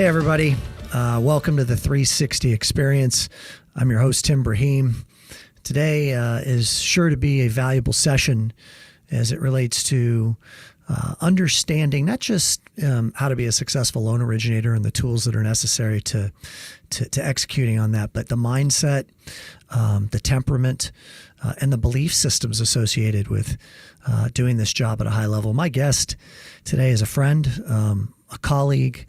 Hey, everybody. Welcome to the 360 Experience. I'm your host, Tim Braheem. Today is sure to be a valuable session as it relates to understanding not just how to be a successful loan originator and the tools that are necessary to executing on that, but the mindset, the temperament, and the belief systems associated with doing this job at a high level. My guest today is a friend, a colleague,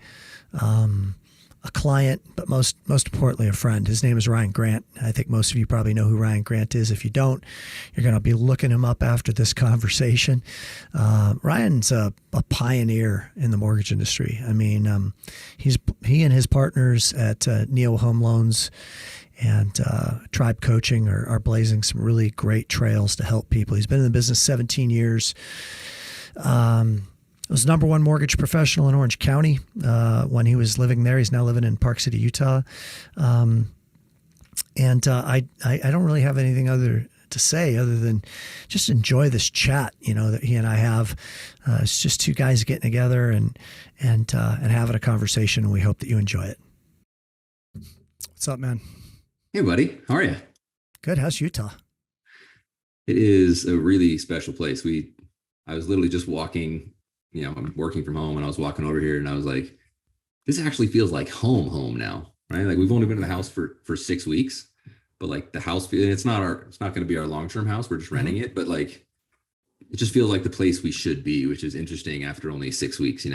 a client, but most importantly, a friend. His name is Ryan Grant. I think most of you probably know who Ryan Grant is. If you don't, you're going to be looking him up after this conversation. Ryan's a pioneer in the mortgage industry. I mean, he and his partners at Neo Home Loans and Tribe Coaching are blazing some really great trails to help people. He's been in the business 17 years. Was number one mortgage professional in Orange County when he was living there. He's now living in Park City, Utah. I don't really have anything other to say other than just enjoy this chat, that he and I have. It's just two guys getting together and having a conversation, and we hope that you enjoy it. What's up, man? Hey, buddy. How are you? Good. How's Utah? It is a really special place. I was literally just walking. I'm working from home and I was walking over here and I was like, this actually feels like home now, right? Like we've only been in the house for 6 weeks, but like the house, it's not going to be our long-term house. We're just renting it, but like, it just feels like the place we should be, which is interesting after only 6 weeks,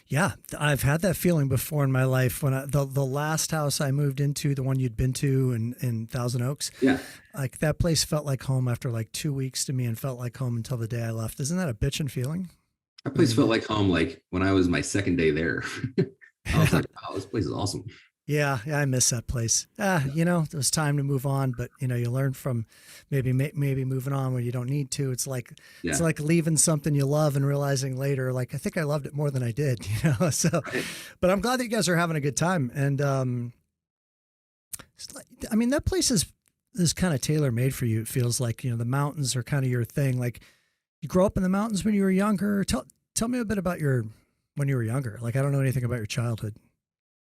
Yeah, I've had that feeling before in my life when the last house I moved into, the one you'd been to in Thousand Oaks. Yeah. Like that place felt like home after like 2 weeks to me and felt like home until the day I left. Isn't that a bitchin' feeling? That place felt like home, like when I was my second day there. I was like, wow, this place is awesome. Yeah, I miss that place. It was time to move on, but you learn from maybe moving on when you don't need to. It's like It's like leaving something you love and realizing later, like I think I loved it more than I did. So, right. But I'm glad that you guys are having a good time. And that place is kind of tailor made for you. It feels like the mountains are kind of your thing. Like you grew up in the mountains when you were younger. Tell me a bit about when you were younger. Like I don't know anything about your childhood.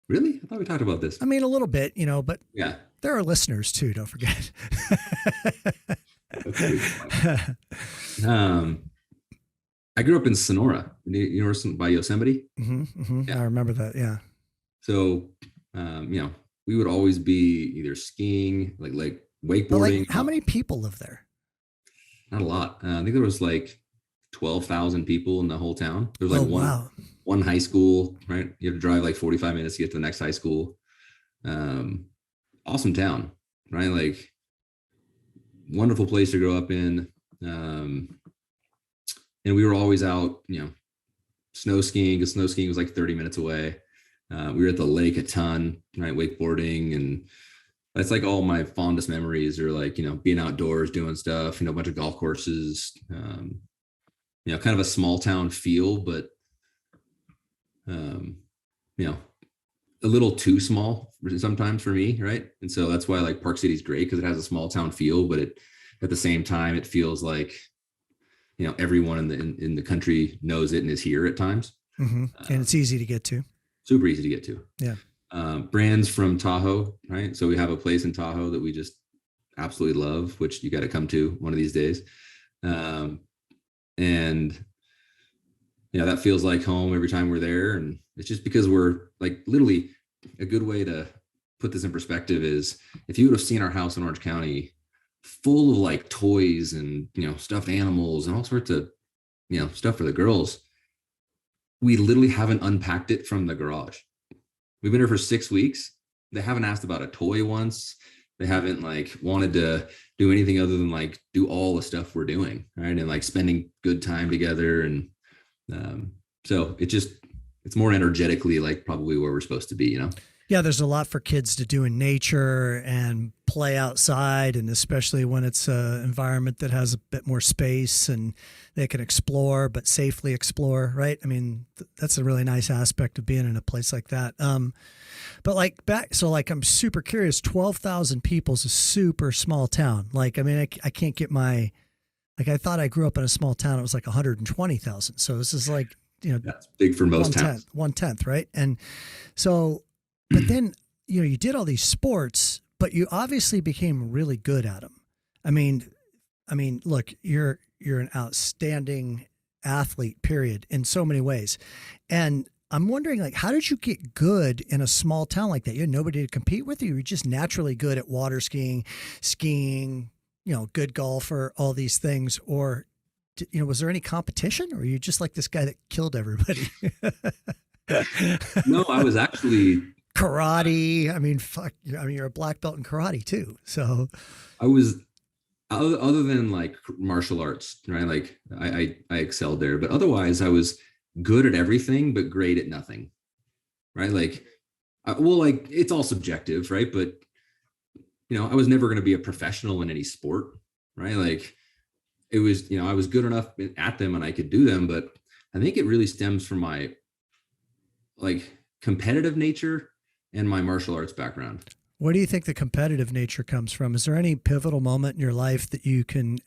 Really? I thought we talked about this. I mean, a little bit, but yeah, there are listeners too. Don't forget. I grew up in Sonora, by Yosemite. Mm-hmm, mm-hmm. Yeah. I remember that. Yeah. So, we would always be either skiing, like wakeboarding. But like, how many people live there? Not a lot. I think there was like 12,000 people in the whole town. There was like one high school, right? You have to drive like 45 minutes to get to the next high school. Awesome town, right? Like wonderful place to grow up in. And we were always out, snow skiing, because snow skiing was like 30 minutes away. We were at the lake a ton, right? Wakeboarding, and that's like all my fondest memories are like, being outdoors, doing stuff, a bunch of golf courses, kind of a small town feel, but, a little too small sometimes for me. Right. And so that's why like Park City is great, because it has a small town feel, but at the same time, it feels like, everyone in the country knows it and is here at times. Mm-hmm. And it's easy to get to. Super easy to get to. Yeah. Brands from Tahoe, right? So we have a place in Tahoe that we just absolutely love, which you got to come to one of these days. That feels like home every time we're there. And it's just because we're like, literally, a good way to put this in perspective is if you would have seen our house in Orange County full of like toys and, stuffed animals and all sorts of, stuff for the girls, we literally haven't unpacked it from the garage. We've been here for 6 weeks. They haven't asked about a toy once. They haven't like wanted to do anything other than like do all the stuff we're doing, right? And like spending good time together. And so it's more energetically like probably where we're supposed to be, Yeah, there's a lot for kids to do in nature and play outside, and especially when it's an environment that has a bit more space and they can explore, but safely explore, right? I mean, that's a really nice aspect of being in a place like that. But I'm super curious, 12,000 people is a super small town. Like, I mean, I can't get I thought I grew up in a small town. It was like 120,000. So this is like, That's big for most towns. 1/10, right? And so, but then, you did all these sports, but you obviously became really good at them. I mean, look, you're an outstanding athlete, period, in so many ways. And I'm wondering, like, how did you get good in a small town like that? You had nobody to compete with you. You're just naturally good at water skiing, good golfer, all these things. Or, was there any competition, or were you just like this guy that killed everybody? No, I was actually karate. I mean, fuck. You're a black belt in karate too. So I was other than like martial arts, right? Like I excelled there, but otherwise I was good at everything, but great at nothing, right? Like, like it's all subjective, right? But I was never going to be a professional in any sport, right? Like it was, I was good enough at them and I could do them, but I think it really stems from my like competitive nature and my martial arts background. Where do you think the competitive nature comes from? Is there any pivotal moment in your life that you can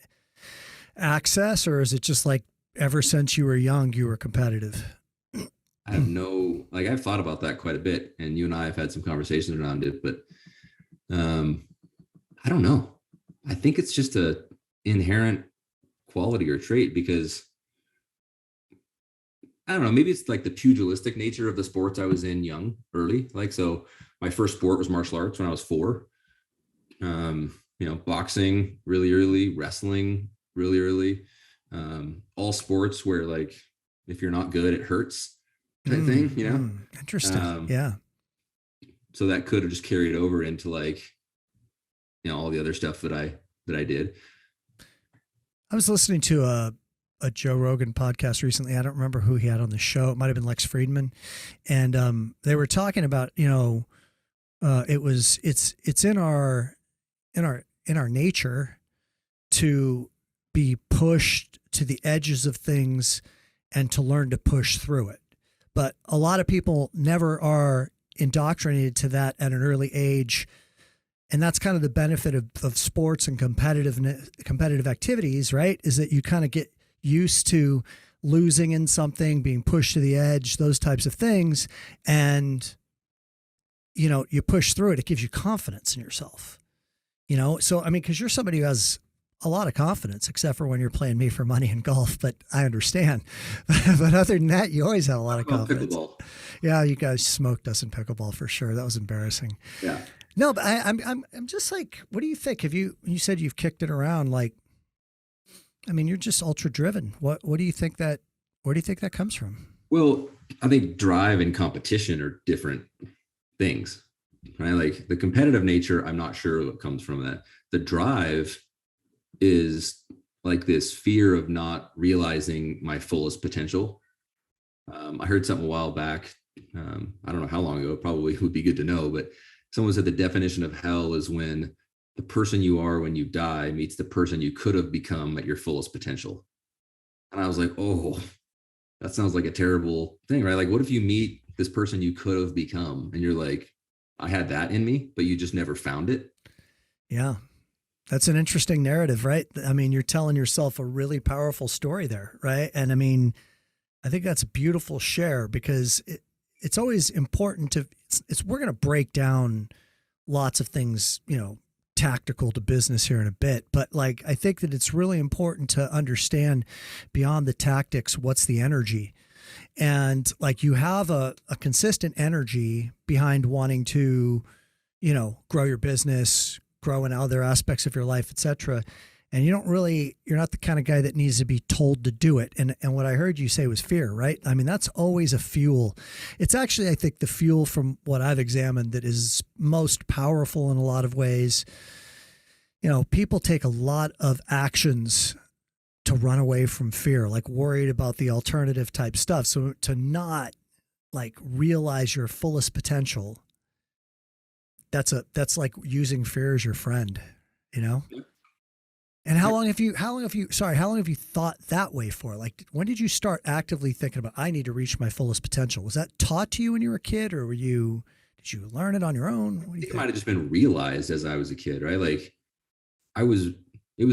access, or is it just like ever since you were young, you were competitive? I have I've thought about that quite a bit, and you and I have had some conversations around it, but I don't know. I think it's just a inherent quality or trait, because I don't know, maybe it's like the pugilistic nature of the sports I was in early. Like, so my first sport was martial arts when I was 4. Boxing really early, wrestling really early. All sports where like, if you're not good, it hurts type thing, Interesting. Yeah. So that could have just carried over into like, all the other stuff that I did. I was listening to a Joe Rogan podcast recently. I don't remember who he had on the show. It might've been Lex Friedman. And, they were talking about, it's in our nature to be pushed to the edges of things and to learn to push through it. But a lot of people never are indoctrinated to that at an early age. And that's kind of the benefit of sports and competitive activities, right? Is that you kind of get used to losing in something, being pushed to the edge, those types of things. And, you push through it. It gives you confidence in yourself, So, because you're somebody who has a lot of confidence, except for when you're playing me for money in golf, but I understand. But other than that, you always have a lot of confidence. Pickleball. Yeah, you guys smoked us in pickleball for sure. That was embarrassing. Yeah. No, but I'm just like, what do you think? You said you've kicked it around, like, you're just ultra driven. Where do you think that comes from? Well, I think drive and competition are different things, right? Like the competitive nature, I'm not sure what comes from that. The drive is like this fear of not realizing my fullest potential. I heard something a while back. I don't know how long ago, probably would be good to know, but someone said the definition of hell is when the person you are when you die meets the person you could have become at your fullest potential. And I was like, oh, that sounds like a terrible thing, right? Like, what if you meet this person you could have become and you're like, I had that in me, but you just never found it? Yeah. That's an interesting narrative, right? You're telling yourself a really powerful story there, right? And I think that's a beautiful share, because it's always important we're going to break down lots of things, tactical to business here in a bit, but like, I think that it's really important to understand beyond the tactics, what's the energy. And like, you have a consistent energy behind wanting to, grow your business, grow in other aspects of your life, etc. And you're not the kind of guy that needs to be told to do it. And what I heard you say was fear, right? That's always a fuel. It's actually, I think, the fuel from what I've examined that is most powerful in a lot of ways. People take a lot of actions to run away from fear, like worried about the alternative type stuff. So to not like realize your fullest potential, that's like using fear as your friend, And how long have you thought that way for? Like, when did you start actively thinking about, I need to reach my fullest potential? Was that taught to you when you were a kid, or did you learn it on your own? I think it might have just been realized as I was a kid, right? Like it was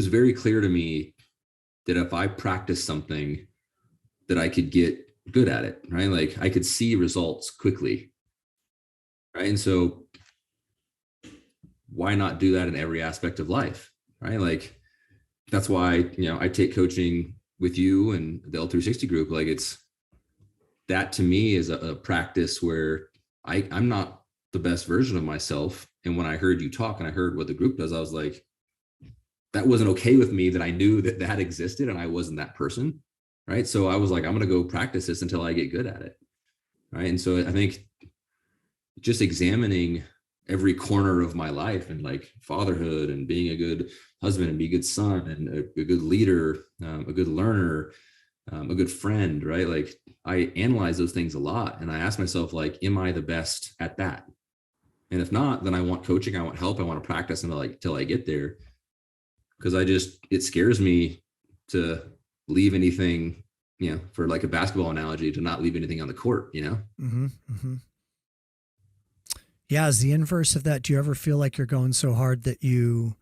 very clear to me that if I practiced something, that I could get good at it, right? Like I could see results quickly, right? And so why not do that in every aspect of life, right? Like that's why, I take coaching with you and the L360 group. Like it's that to me is a practice where I'm not the best version of myself. And when I heard you talk and I heard what the group does, I was like, that wasn't okay with me, that I knew that that existed and I wasn't that person. Right. So I was like, I'm going to go practice this until I get good at it. Right. And so I think just examining every corner of my life and like fatherhood and being a good husband and be a good son and a good leader, a good learner, a good friend, right? Like I analyze those things a lot and I ask myself, like, am I the best at that? And if not, then I want coaching, I want help, I want to practice until I get there. Because it scares me to leave anything, for like a basketball analogy, to not leave anything on the court, Mm-hmm, mm-hmm. Yeah. As the inverse of that, do you ever feel like you're going so hard that you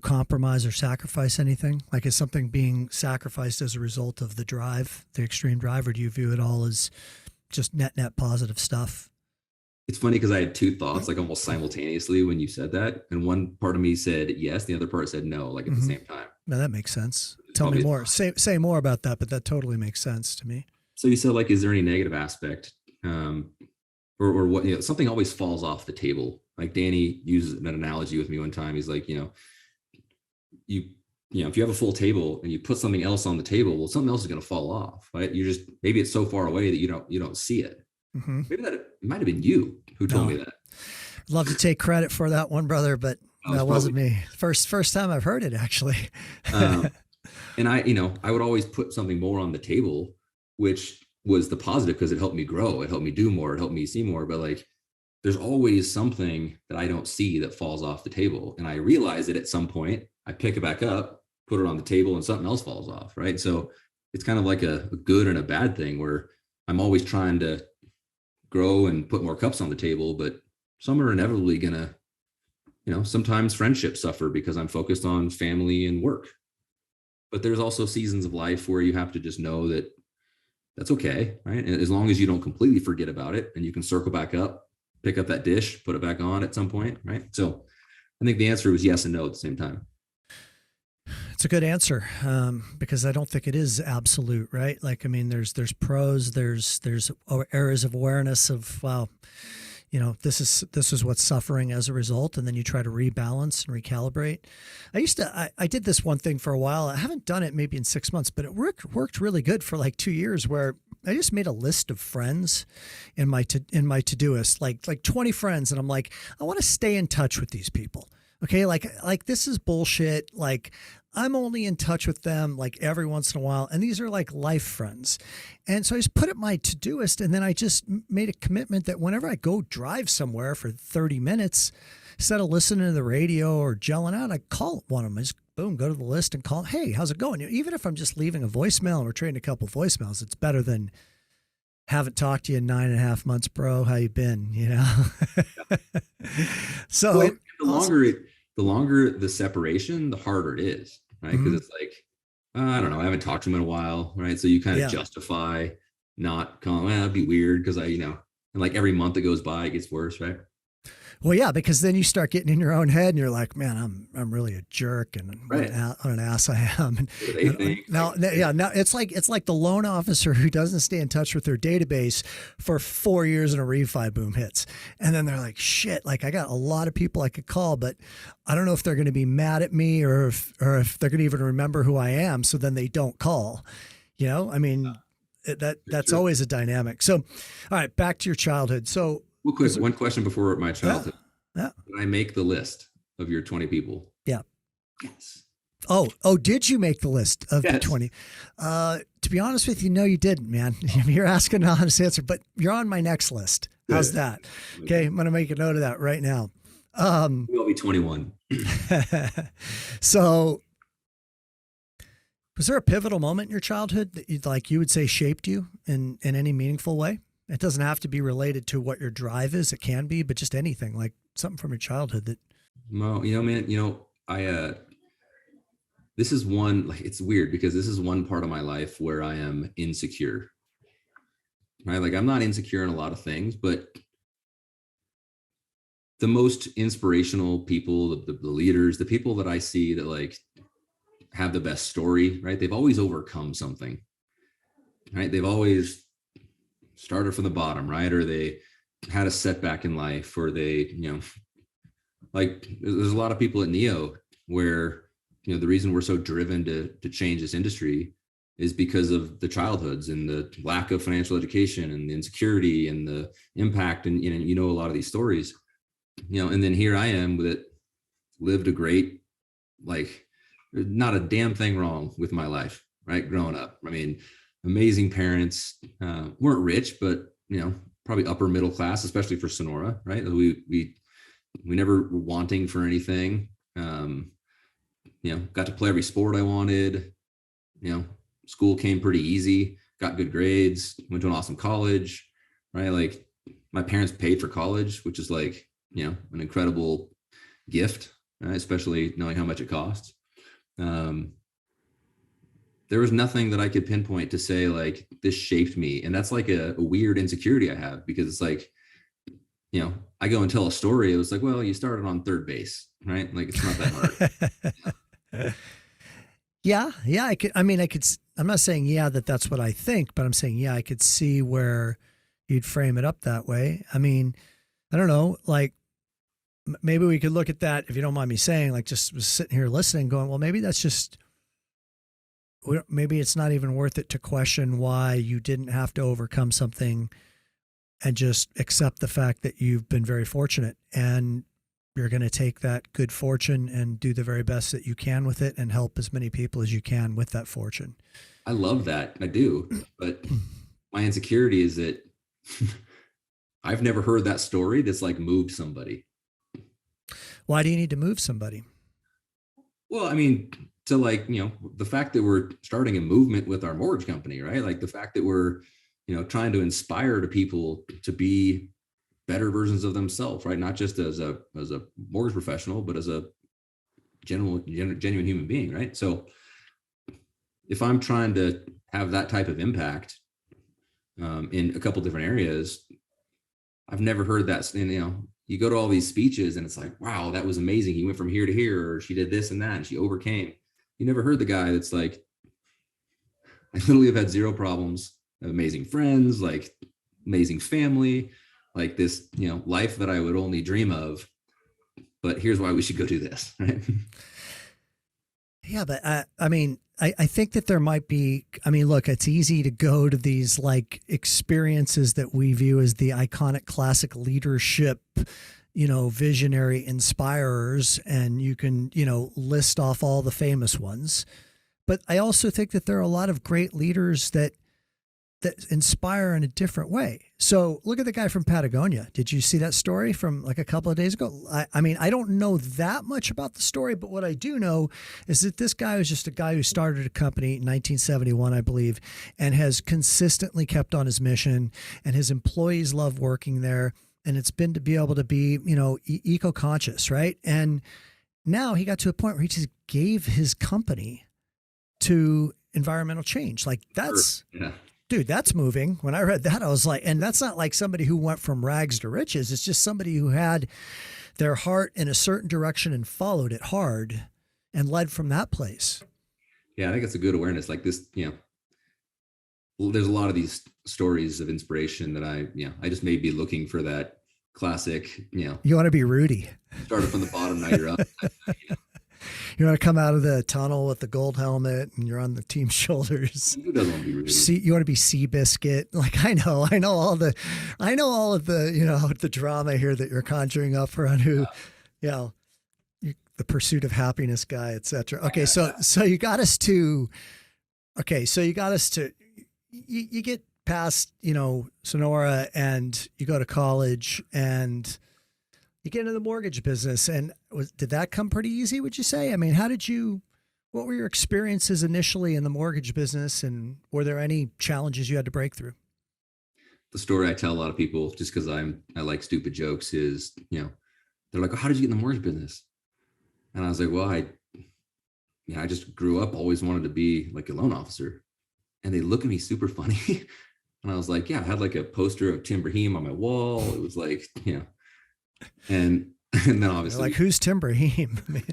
compromise or sacrifice anything? Like is something being sacrificed as a result of the drive, the extreme drive, or do you view it all as just net positive stuff? It's funny because I had two thoughts like almost simultaneously when you said that. And one part of me said yes, the other part said no, like at the same time. Now that makes sense. Tell me more. Say more about that, but that totally makes sense to me. So you said, like, is there any negative aspect? Or what, something always falls off the table. Like Danny uses an analogy with me one time. He's like, if you have a full table and you put something else on the table, well, something else is going to fall off, right? Maybe it's so far away that you don't see it. Mm-hmm. Maybe that it might have been you who told me that. I'd love to take credit for that one, brother, but that wasn't me. First time I've heard it, actually. And I would always put something more on the table, which was the positive because it helped me grow. It helped me do more. It helped me see more. But like, there's always something that I don't see that falls off the table. And I realize it at some point. I pick it back up, put it on the table, and something else falls off, right? So it's kind of like a good and a bad thing where I'm always trying to grow and put more cups on the table, but some are inevitably gonna, sometimes friendships suffer because I'm focused on family and work. But there's also seasons of life where you have to just know that that's okay, right? And as long as you don't completely forget about it and you can circle back up, pick up that dish, put it back on at some point, right? So I think the answer was yes and no at the same time. It's a good answer because I don't think it is absolute, right? Like, I mean, there's pros, there's areas of awareness of, wow, this is what's suffering as a result, and then you try to rebalance and recalibrate. I did this one thing for a while. I haven't done it maybe in 6 months, but it worked really good for like 2 years, where I just made a list of friends in my to-doist, like 20 friends, and I'm like, I want to stay in touch with these people. Okay, like this is bullshit. Like I'm only in touch with them like every once in a while, and these are like life friends. And so I just put it my to-doist, and then I just made a commitment that whenever I go drive somewhere for 30 minutes, instead of listening to the radio or gelling out, I call one of them. I just boom, go to the list and call. Hey, how's it going? Even if I'm just leaving a voicemail and we're trading a couple of voicemails, it's better than haven't talked to you in 9.5 months, bro. How you been? So well, the longer the separation, the harder it is, right? Because it's like, I don't know, I haven't talked to him in a while, right? So you kind of justify not calling. Well, it'd be weird because and like every month that goes by, it gets worse, right? Well, yeah, because then you start getting in your own head, and you're like, man, I'm really a jerk, and right. what an ass I am. Now it's like the loan officer who doesn't stay in touch with their database for 4 years and a refi boom hits, and then they're like, shit, like I got a lot of people I could call, but I don't know if they're going to be mad at me or if they're going to even remember who I am. So then they don't call. I mean, that's always a dynamic. So, all right, back to your childhood. So. Real quick, one question before my childhood. Yeah. Did I make the list of your 20 people? Yeah. Yes. Oh, did you make the list of the 20? To be honest with you, no, you didn't, man. You're asking an honest answer, but you're on my next list. How's that? Okay, I'm going to make a note of that right now. We'll be 21. So, was there a pivotal moment in your childhood that you would say shaped you in any meaningful way? It doesn't have to be related to what your drive is. It can be, but just anything, like something from your childhood that. No, man, this is one, like, it's weird because this is one part of my life where I am insecure. right? Like I'm not insecure in a lot of things, but the most inspirational people, the leaders, the people that I see that like have the best story, right? They've always overcome something, right? They've always started from the bottom, right? Or they had a setback in life, or they, like there's a lot of people at Neo where, the reason we're so driven to change this industry is because of the childhoods and the lack of financial education and the insecurity and the impact. And, a lot of these stories, and then here I am with it, lived a great, like, not a damn thing wrong with my life, right? Growing up. I mean, amazing parents, weren't rich, but, probably upper middle class, especially for Sonora, right? We never were wanting for anything. Got to play every sport I wanted. School came pretty easy, got good grades, went to an awesome college, right? Like my parents paid for college, which is like, an incredible gift, right? Especially knowing how much it costs. There was nothing that I could pinpoint to say like this shaped me. And that's like a weird insecurity I have, because it's like, I go and tell a story. It was like, well, you started on third base, right? Like it's not that hard. Yeah. I'm not saying, that's what I think, but I'm saying, I could see where you'd frame it up that way. I mean, I don't know, like maybe we could look at that, if you don't mind me saying, like just was sitting here listening going, well, maybe that's just, maybe it's not even worth it to question why you didn't have to overcome something, and just accept the fact that you've been very fortunate, and you're going to take that good fortune and do the very best that you can with it and help as many people as you can with that fortune. I love that. I do. But my insecurity is that I've never heard that story that's like moved somebody. Why do you need to move somebody? Well, I mean, to like, the fact that we're starting a movement with our mortgage company, right? Like the fact that we're, trying to inspire the people to be better versions of themselves, right? Not just as a mortgage professional, but as a genuine human being, right? So if I'm trying to have that type of impact in a couple different areas, I've never heard that. You go to all these speeches and it's like, wow, that was amazing. He went from here to here, or she did this and that, and she overcame. You never heard the guy that's like, I literally have had zero problems, amazing friends, like amazing family, like this, life that I would only dream of. But here's why we should go do this, right? Yeah, but I think that there might be, look, it's easy to go to these like experiences that we view as the iconic classic leadership, visionary inspirers, and you can, list off all the famous ones. But I also think that there are a lot of great leaders that inspire in a different way. So look at the guy from Patagonia. Did you see that story from like a couple of days ago? I don't know that much about the story, but what I do know is that this guy was just a guy who started a company in 1971, I believe, and has consistently kept on his mission, and his employees love working there. And it's been to be able to be, eco-conscious, right? And now he got to a point where he just gave his company to environmental change. Like that's, yeah. Dude, that's moving. When I read that, I was like, and that's not like somebody who went from rags to riches. It's just somebody who had their heart in a certain direction and followed it hard and led from that place. Yeah, I think it's a good awareness. Like this, there's a lot of these stories of inspiration that I just may be looking for that classic, You want to be Rudy. Started from the bottom, now you're up. You want to come out of the tunnel with the gold helmet and you're on the team's shoulders. Who doesn't want to be Rudy? You want to be Seabiscuit. Like I know all of the, the drama here that you're conjuring up around who, the pursuit of happiness guy, etc. Okay. So you got us to, you get past, Sonora, and you go to college and you get into the mortgage business. And did that come pretty easy, would you say? I mean, what were your experiences initially in the mortgage business, and were there any challenges you had to break through? The story I tell a lot of people, just because I like stupid jokes, is, they're like, oh, how did you get in the mortgage business? And I was like, well, I just grew up, always wanted to be like a loan officer. And they look at me super funny. And I was like, yeah, I had like a poster of Tim Braheem on my wall. It was like, and and then They're obviously, like, who's Tim Braheem? I mean,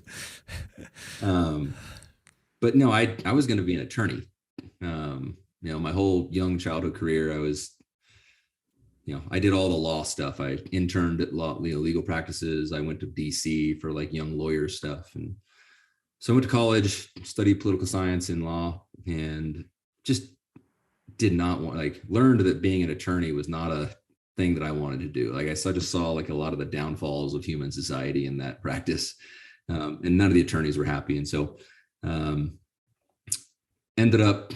um, but no, I was going to be an attorney. My whole young childhood career, I was, I did all the law stuff. I interned at legal practices. I went to DC for like young lawyer stuff, and so I went to college, studied political science and law, and just did not want, like, learned that being an attorney was not a thing that I wanted to do. Like, I just saw like a lot of the downfalls of human society in that practice, and none of the attorneys were happy. And so um, ended up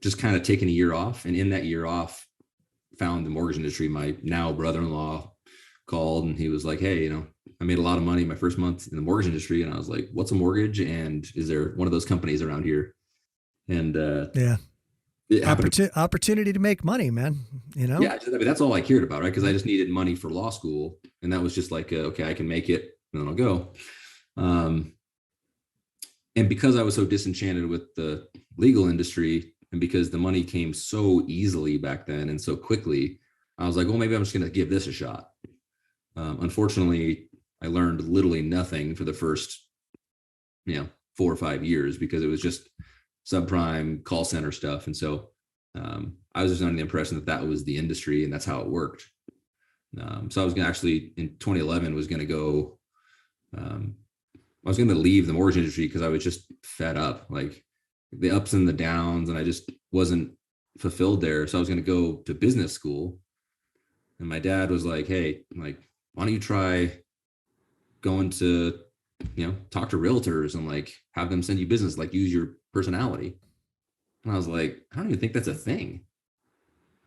just kind of taking a year off, and in that year off, found the mortgage industry. My now brother-in-law called, and he was like, hey, I made a lot of money my first month in the mortgage industry. And I was like, what's a mortgage? And is there one of those companies around here? And yeah. it happened. Opportunity to make money, man. Yeah, I mean, that's all I cared about, right? Because I just needed money for law school. And that was just like, okay, I can make it, and then I'll go. And because I was so disenchanted with the legal industry, and because the money came so easily back then and so quickly, I was like, well, maybe I'm just going to give this a shot. Unfortunately, I learned literally nothing for the first, 4 or 5 years, because it was just subprime call center stuff. And so I was just under the impression that that was the industry and that's how it worked. So I was going to actually, in 2011, was going to go, I was going to leave the mortgage industry because I was just fed up, like the ups and the downs, and I just wasn't fulfilled there. So I was going to go to business school. And my dad was like, hey, like, why don't you try going to, talk to realtors and like have them send you business, like use your personality. And I was like, I don't even think that's a thing.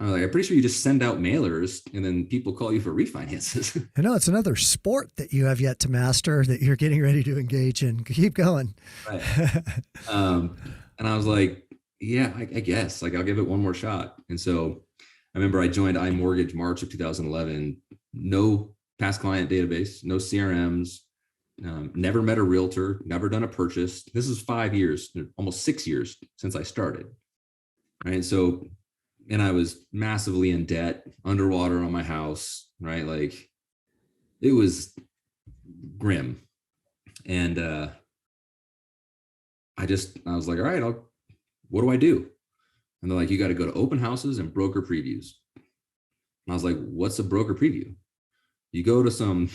I was like, I'm pretty sure you just send out mailers and then people call you for refinances. I know it's another sport that you have yet to master that you're getting ready to engage in. Keep going. Right. And I was like, yeah, I guess, like, I'll give it one more shot. And so I remember I joined iMortgage March of 2011. No past client database, no CRMs, never met a realtor, never done a purchase. This is 5 years, almost 6 years since I started. Right. So, and I was massively in debt, underwater on my house, right? Like, it was grim. And I was like, all right, what do I do? And they're like, you got to go to open houses and broker previews. And I was like, what's a broker preview? You go to some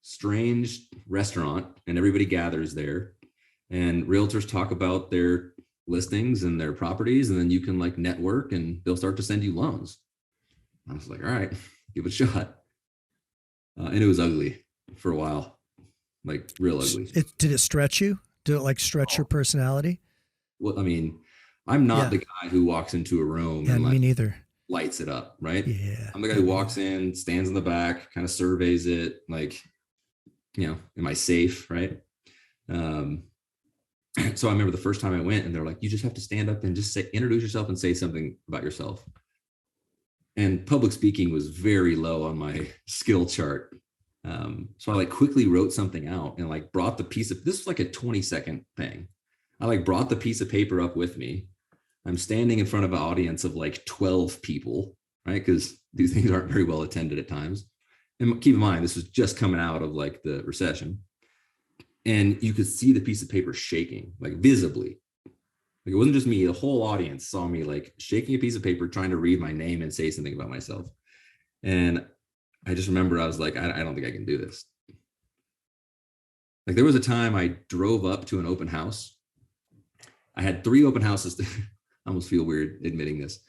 strange restaurant and everybody gathers there, and realtors talk about their listings and their properties, and then you can like network and they'll start to send you loans. I was like, all right, give it a shot. And it was ugly for a while, like real ugly. Did it stretch you? Did it like stretch your personality? Well, I mean, I'm not the guy who walks into a room and me neither. Lights it up, right? Yeah. I'm the guy who walks in, stands in the back, kind of surveys it, like, am I safe, right? So I remember the first time I went, and they're like, you just have to stand up and just introduce yourself and say something about yourself. And public speaking was very low on my skill chart. So I like quickly wrote something out and like brought this was like a 20-second thing. I like brought the piece of paper up with me. I'm standing in front of an audience of like 12 people, right? Because these things aren't very well attended at times. And keep in mind, this was just coming out of like the recession. And you could see the piece of paper shaking, like visibly. Like, it wasn't just me, the whole audience saw me like shaking a piece of paper, trying to read my name and say something about myself. And I just remember I was like, I don't think I can do this. Like, there was a time I drove up to an open house. I had 3 open houses. I almost feel weird admitting this.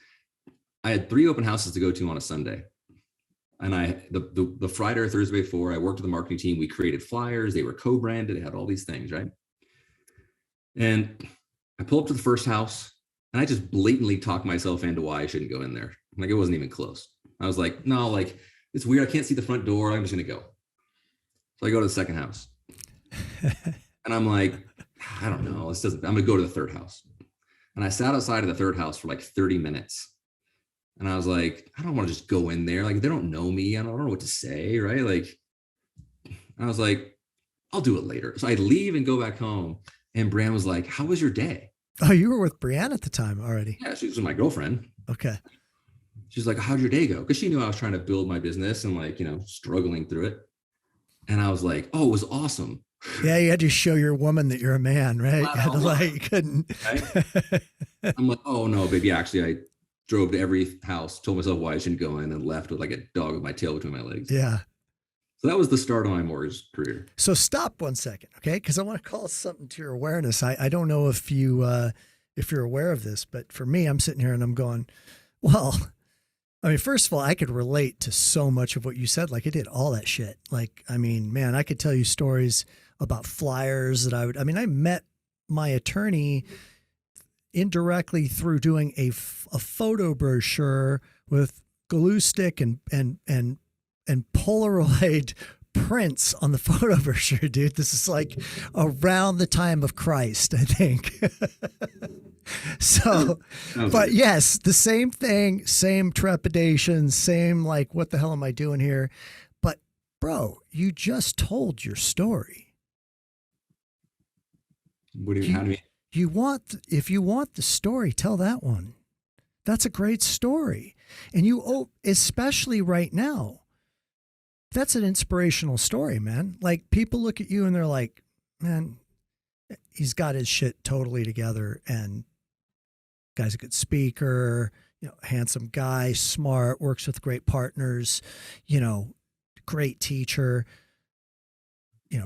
I had 3 open houses to go to on a Sunday. And the Friday or Thursday before, I worked with the marketing team. We created flyers. They were co-branded. They had all these things, right? And I pull up to the first house, and I just blatantly talk myself into why I shouldn't go in there. Like, it wasn't even close. I was like, no, like, it's weird. I can't see the front door. I'm just going to go. So I go to the second house. And I'm like, I don't know. I'm going to go to the third house. And I sat outside of the third house for like 30 minutes. And I was like, I don't want to just go in there. Like, they don't know me. I don't know what to say, right? Like, I was like, I'll do it later. So I leave and go back home. And Bran was like, how was your day? Oh, you were with Brianne at the time already. Yeah, she was my girlfriend. Okay. She's like, how'd your day go? Because she knew I was trying to build my business and like, struggling through it. And I was like, oh, it was awesome. Yeah, you had to show your woman that you're a man, right? Flat You had out to lie, like, you couldn't. right? I'm like, oh no, baby. Actually, I drove to every house, told myself why I shouldn't go in, and left with like a dog with my tail between my legs. Yeah. So that was the start of my mortgage career. So stop 1 second, okay? Because I want to call something to your awareness. I don't know if you're aware of this, but for me, I'm sitting here and I'm going, well, I mean, first of all, I could relate to so much of what you said. Like I did all that shit. Like, I mean, man, I could tell you stories about flyers that I mean, I met my attorney indirectly through doing a photo brochure with glue stick and Polaroid prints on the photo brochure, dude. This is like around the time of Christ, I think. So, but yes, the same thing, same trepidation, same like, what the hell am I doing here? But bro, you just told your story. What do you, how do you If you want the story, tell that one. That's a great story. And especially right now, that's an inspirational story, man. Like people look at you and they're like, man, he's got his shit totally together and guy's a good speaker, handsome guy, smart, works with great partners, great teacher,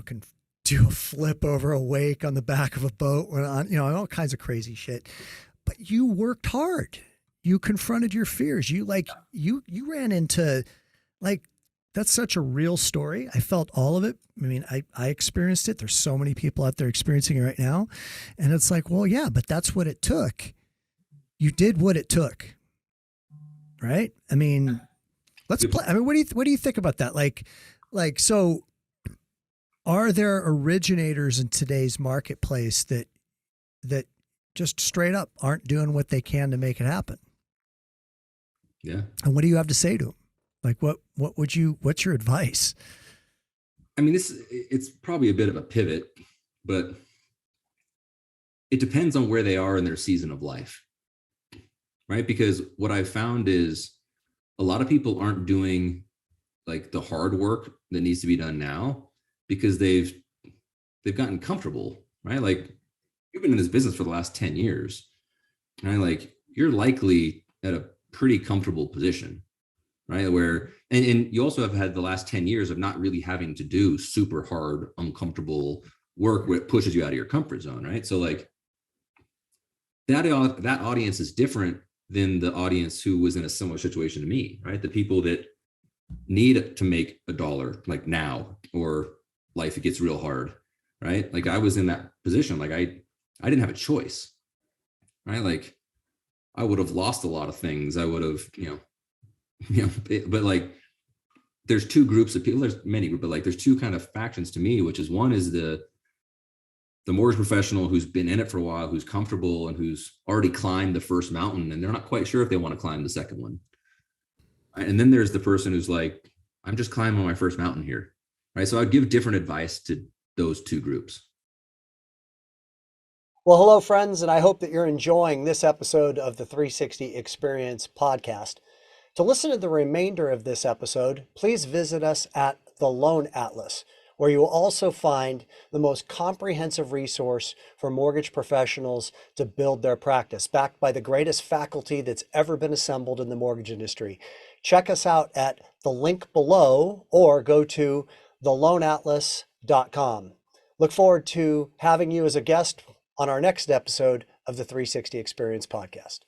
can do a flip over a wake on the back of a boat, all kinds of crazy shit. But you worked hard. You confronted your fears. You ran into like, that's such a real story. I felt all of it. I mean, I experienced it. There's so many people out there experiencing it right now. And it's like, well, yeah, but that's what it took. You did what it took. Right? I mean, let's play. I mean, what do you think about that? So are there originators in today's marketplace that just straight up aren't doing what they can to make it happen? Yeah. And what do you have to say to them? Like, what's your advice? I mean, it's probably a bit of a pivot, but it depends on where they are in their season of life, right? Because what I've found is a lot of people aren't doing like the hard work that needs to be done now because they've gotten comfortable, right? Like you've been in this business for the last 10 years, right? Like you're likely at a pretty comfortable position, right? Where, and you also have had the last 10 years of not really having to do super hard, uncomfortable work where it pushes you out of your comfort zone, right? So like that audience is different than the audience who was in a similar situation to me, right? The people that need to make a dollar like now, or life, it gets real hard, right? Like I was in that position. Like I didn't have a choice, right? Like I would have lost a lot of things. I would have, but like there's two groups of people, there's many groups, but like there's two kind of factions to me, which is one is the mortgage professional who's been in it for a while, who's comfortable and who's already climbed the first mountain and they're not quite sure if they want to climb the second one. Right? And then there's the person who's like, I'm just climbing my first mountain here. Right. So I'd give different advice to those two groups. Well, hello, friends, and I hope that you're enjoying this episode of the 360 Experience podcast. To listen to the remainder of this episode, please visit us at the Loan Atlas, where you will also find the most comprehensive resource for mortgage professionals to build their practice, backed by the greatest faculty that's ever been assembled in the mortgage industry. Check us out at the link below or go to theloanatlas.com. Look forward to having you as a guest on our next episode of the 360 Experience podcast.